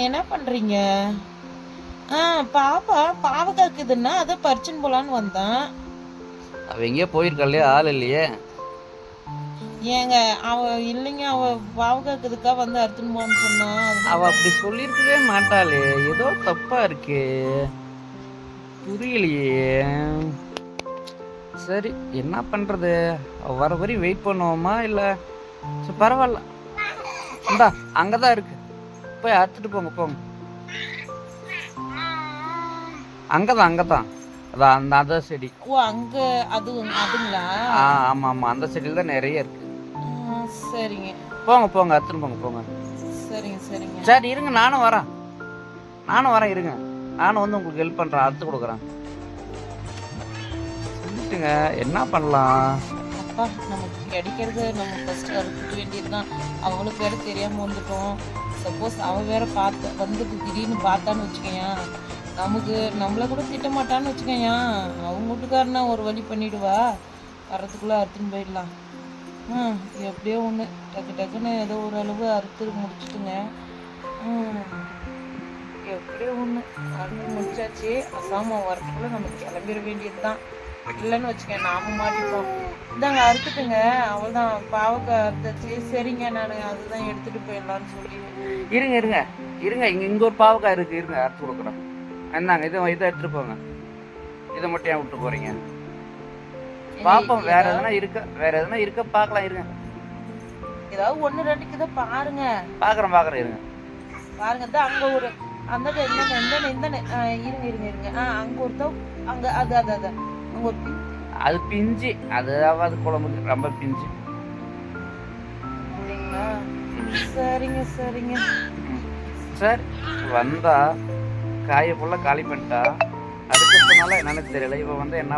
என்ன பண்றீங்க? பாப்பா பாவக்காக்குதுன்னா அதை பறிச்சுன்னு போலான்னு வந்தான். அவ எங்கேயோ போயிருக்கா இல்லையா, ஆள் இல்லையே. ஏங்க அவ இல்லைங்க, அவ பாவக்காக்குதுக்கா வந்து அறுத்துன்னு போன்னு சொன்னா. அவ அப்படி சொல்லியிருக்கவே மாட்டாளே, ஏதோ தப்பா இருக்கு, புரியலையே. சரி என்ன பண்றது, அவ வர வரையும் வெயிட் பண்ணுவோமா இல்ல? சரி பரவாயில்ல, இந்தா அங்கதான் இருக்கு, போய் அறுத்துட்டு போங்க போங்க. அங்கதான் அங்கதான், அதான் அந்த அந்த செடி. ஓ அங்க அதுங்களா? ஆமா ஆமா, அந்த செடியில தான் நிறைய இருக்கு. சரிங்க போங்க போங்க, அறுத்துட்டு போங்க போங்க. சரிங்க சரிங்க. சரி இருங்க, நானும் வரேன் இருங்க, நானும் வந்து உங்களுக்கு ஹெல்ப் பண்றேன், அறுத்து கொடுக்குறேன். சொல்லிட்டுங்க, என்ன பண்ணலாம்? அப்பா நமக்கு கிடைக்கிறது நம்ம ஃபர்ஸ்ட் அறுத்துக்க வேண்டியதுதான். அவங்களுக்கு வேற தெரியாம வந்துட்டோம். சப்போஸ் அவன் வேற பார்த்து வந்து திடீர்னு பார்த்தான்னு வச்சுக்கேன், நம்மளை கூட திட்ட மாட்டான்னு வச்சுக்கேன். அவங்க வீட்டுக்காரனா ஒரு வழி பண்ணிடுவா, வர்றதுக்குள்ளே அறுத்துன்னு போயிடலாம். எப்படியோ ஒன்று டக்கு டக்குன்னு ஏதோ ஓரளவு அறுத்து முடிச்சுட்டுங்க. எப்படியோ ஒன்று அறுத்து முடிச்சாச்சு. அசாம வரத்துக்குள்ளே நம்ம கிளம்பிட வேண்டியது தான். இல்லைன்னு வச்சுக்கேன் நாம மாட்டிப்போம். இதாங்க அறுத்துட்டுங்க, அவள்தான் பாவக்காய் அறுத்தாச்சு. சரிங்க, நான் அதுதான் எடுத்துட்டு போயிடலான்னு சொல்லி. இருங்க இருங்க இருங்க, இங்க ஒரு பாவக்காய் இருக்கு, இருங்க அறுத்து கொடுக்குறேன். என்னங்க இதை எடுத்துட்டு போங்க. இதை மட்டும் ஏன் விட்டு போறீங்க? பாப்போம், வேற எதனா இருக்க பாக்கலாம், இருங்க. ஏதாவது ஒன்று ரெண்டுக்கு இதை பாருங்க. பாக்குறேன் இருங்க. பாருங்க தான் அங்க ஒரு அந்த இருங்க இருங்க இருங்க. அங்க ஒருத்தவ அங்க அது அது அது அங்க ஒரு அது பிஞ்சு, அது குழம்புக்கு ரொம்ப பிஞ்சு. சரிங்க சரிங்க. சரி வந்தா காயை ஃபுல்லா காலி பண்ணிட்டா, அதுக்கு சொன்னாலும் என்னன்னு தெரியல. இவ வந்து என்ன